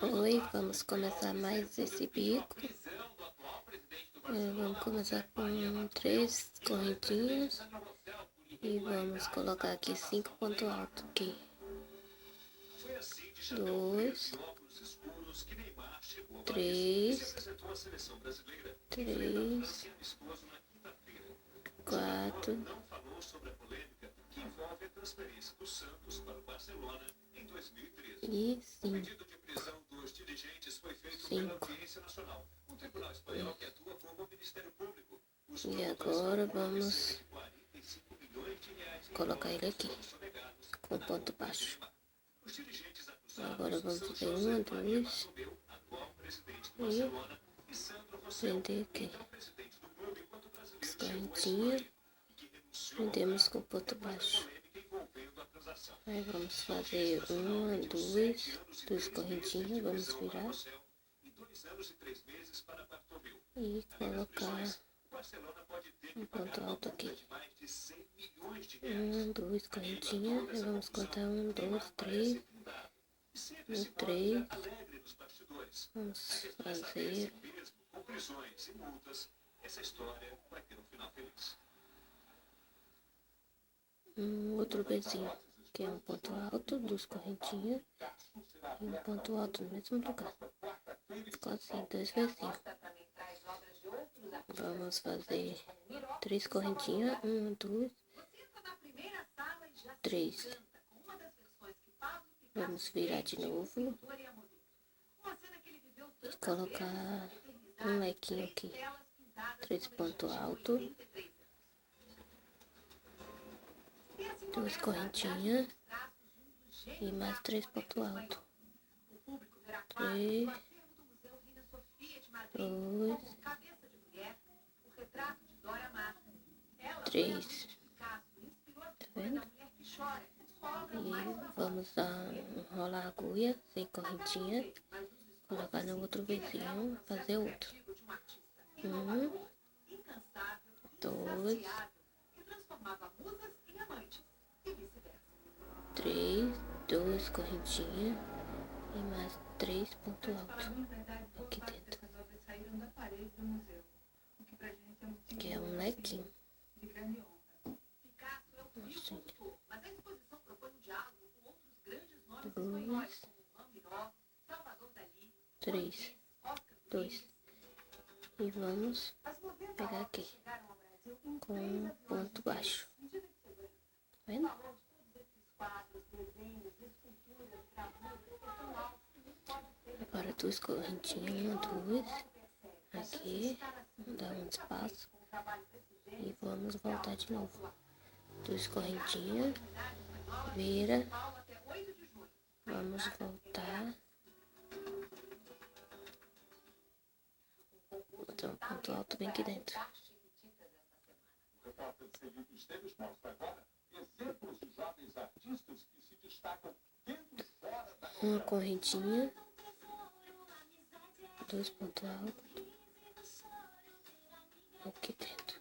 Oi, vamos começar mais esse bico. Vamos começar com 3 correntinhas e vamos colocar aqui 5 pontos altos aqui. 2, 3, 4 e 5. 5. E agora vamos colocar ele aqui com ponto baixo. Agora vamos fazer 1, 2 e prender aqui as correntinhas, prendemos com ponto baixo. Aí vamos fazer 1, 2 correntinhas, vamos virar e colocar um ponto alto aqui. 1, 2 correntinhas, e vamos contar 1, 2, 3, 3, vamos fazer um outro bezinho, que é um ponto alto, 2 correntinhas e um ponto alto no mesmo lugar. Ficou assim, 2 bezinhos. Vamos fazer 3 correntinhas, 1, 2, 3. Vamos virar de novo e colocar um lequinho aqui, 3 pontos altos, 2 correntinhas e mais 3 pontos altos. 3, 2, 3. Tá vendo? E vamos enrolar a agulha sem correntinha, colocar no outro vizinho, fazer outro. 1, 2, 3, 2 correntinhas e mais 3 pontos altos aqui dentro, que é um lequinho. Assim. 2, 3, 2. E vamos pegar aqui com um ponto baixo. Tá vendo? Agora 2 correntinhas, 2 aqui, dá um espaço e vamos voltar de novo. 2 correntinhas, vira, vamos voltar, botar um ponto alto bem aqui dentro. Uma correntinha, 2 pontos altos aqui dentro.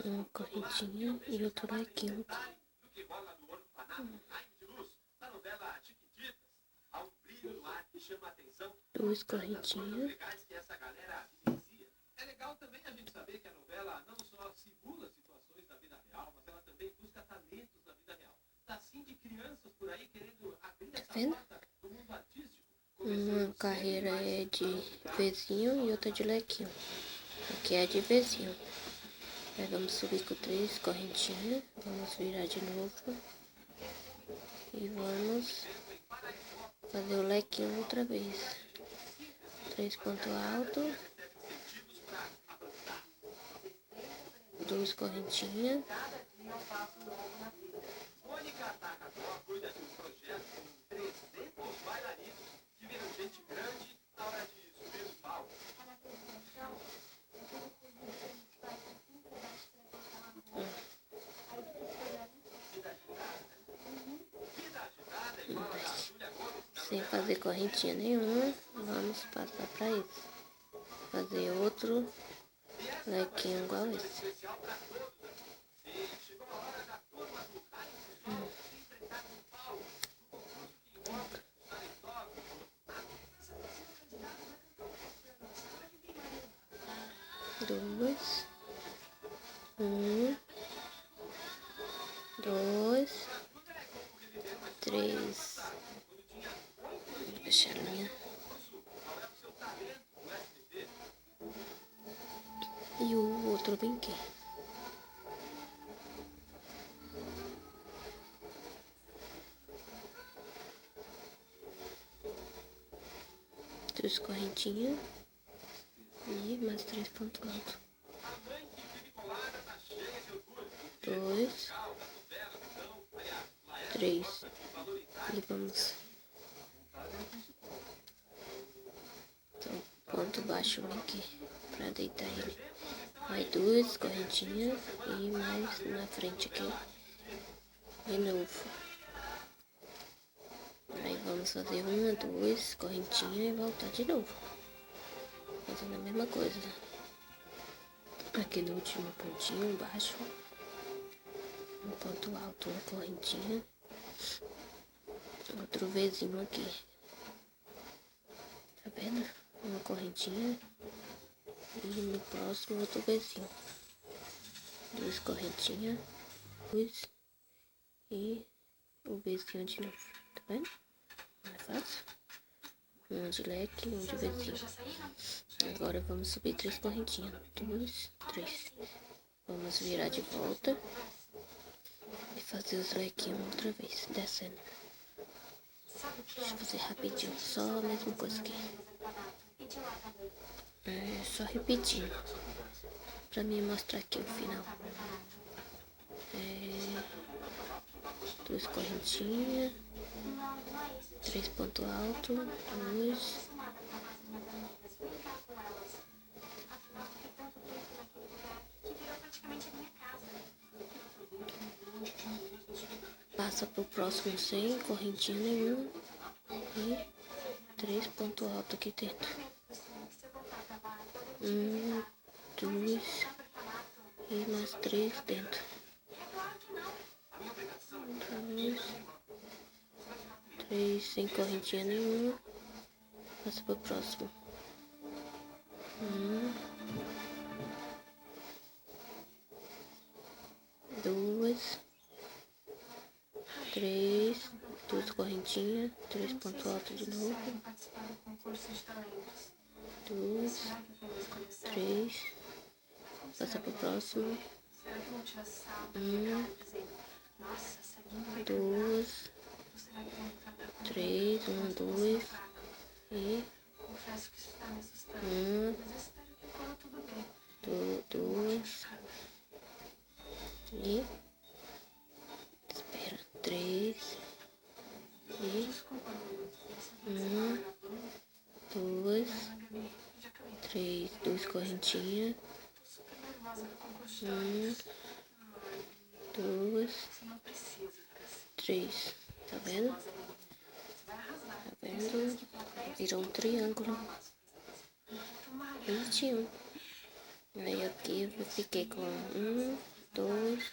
Uma correntinha e outro lequinho aqui. 2 correntinhas. É legal também a gente saber que a novela não só simula situações da vida real, mas ela também busca talentos da vida real. Tá assim de crianças por aí querendo abrir essa porta do mundo artístico. Uma carreira é de vizinho e outra de lequinho. Aqui é de vizinho. Aí vamos subir com 3 correntinhas, vamos virar de novo e vamos fazer o lequinho outra vez. 3 pontos altos, 2 correntinhas, Mônica Atacadó cuida de um projeto com 300 bailarinos que viram gente grande na hora de subir no palco. sem fazer correntinha nenhuma, vamos passar para isso. Fazer outro lequinho igual esse. 2, 3. Vou fechar a linha. E o outro bem aqui. Duas correntinhas. E mais 3 pontos altos. 2, 3. E vamos. Então, ponto baixo aqui pra deitar ele. Mais 2 correntinhas e mais na frente aqui. De novo. Aí vamos fazer 1, 2 correntinhas e voltar de novo. Fazendo a mesma coisa. Aqui no último pontinho baixo. Um ponto alto, uma correntinha. Outro Vzinho aqui. Tá vendo? Uma correntinha. E no próximo outro Vzinho. 2 correntinhas. 2. E o Vzinho de novo. Tá vendo? Não é fácil? Um de leque e um de Vzinho. Agora vamos subir 3 correntinhas. 2, 3. Vamos virar de volta. E fazer os lequinhos outra vez. Descendo. Deixa eu fazer rapidinho. Só a mesma coisa aqui. Só repetindo. Pra mim mostrar aqui o final. 2 correntinhas. 3 pontos altos. 2. Passa pro próximo sem correntinha nenhuma. E 3 pontos altos aqui dentro. 1, 2 e mais 3 dentro. 2, 3 sem correntinha nenhuma. Passa pro próximo. 2, 3, 2 correntinhas, 3 pontos altos de novo. 2, 3, passa pro próximo. 2, 3, 2 e 2 e espera 3 e 2, 3, 2 correntinhas. 2, 3. Tá vendo? Tá vendo? Virou um triângulo. Bonitinho. Aí aqui eu fiquei com 1, 2,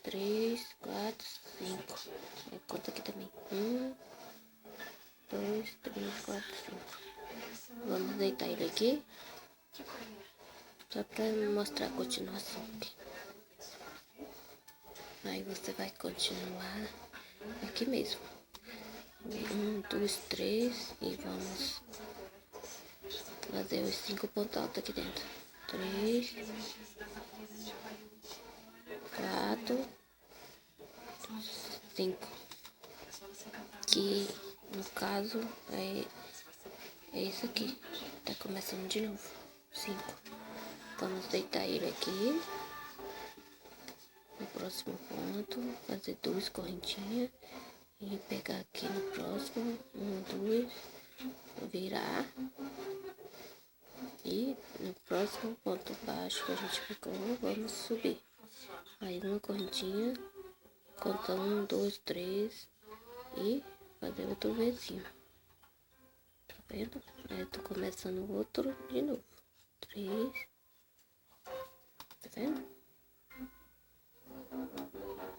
3, 4, 5. Aí conta aqui também. 1, 2, 3, 4, 5. Vamos deitar ele aqui. Só pra mostrar a continuação aqui. Aí você vai continuar aqui mesmo. 1, 2, 3 e vamos fazer os 5 pontos altos aqui dentro. 3, 4, 5. Que no caso é isso aqui. Tá começando de novo. 5. Vamos deitar ele aqui. No próximo ponto, fazer 2 correntinhas. E pegar aqui no próximo, 1, 2, virar. E no próximo ponto baixo que a gente pegou, vamos subir. Aí uma correntinha, conta 1, 2, 3 e fazer outro Vzinho. Tá vendo? Aí eu tô começando o outro de novo. 3. Tá vendo?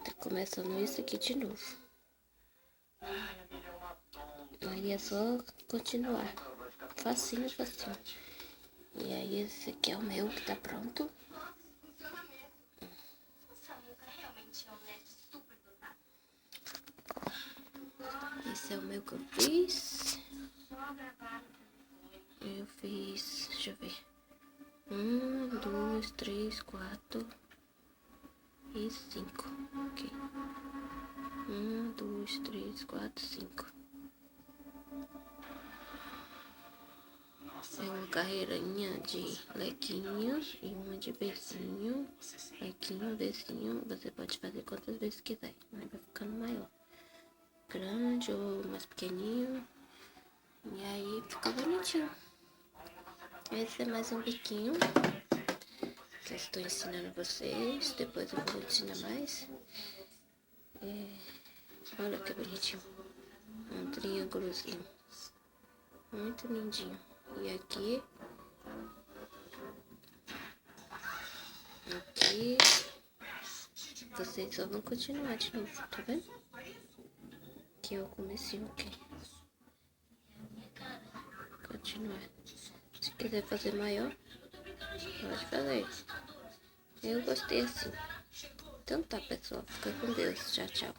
Tá começando esse aqui de novo. Aí é só continuar. Facinho, facinho. E aí esse aqui é o meu que tá pronto. Esse é o meu que eu fiz. Eu fiz, deixa eu ver. 1, 2, 3, 4 e 5. Ok. 1, 2, 3, 4, 5. É uma carreirinha de lequinho e uma de beijinho. Lequinho, beijinho. Você pode fazer quantas vezes quiser. Aí vai ficando maior. Grande ou mais pequenininho. E aí fica bonitinho. Esse é mais um biquinho que eu estou ensinando vocês. Depois eu vou ensinar mais. Olha que bonitinho. Um triângulozinho. Muito lindinho. E aqui. Aqui. Vocês só vão continuar de novo, tá vendo? Aqui é o comecinho aqui. Continuar. Se quiser fazer maior, pode fazer. Eu gostei assim. Então tá, pessoal. Fica com Deus. Tchau, tchau.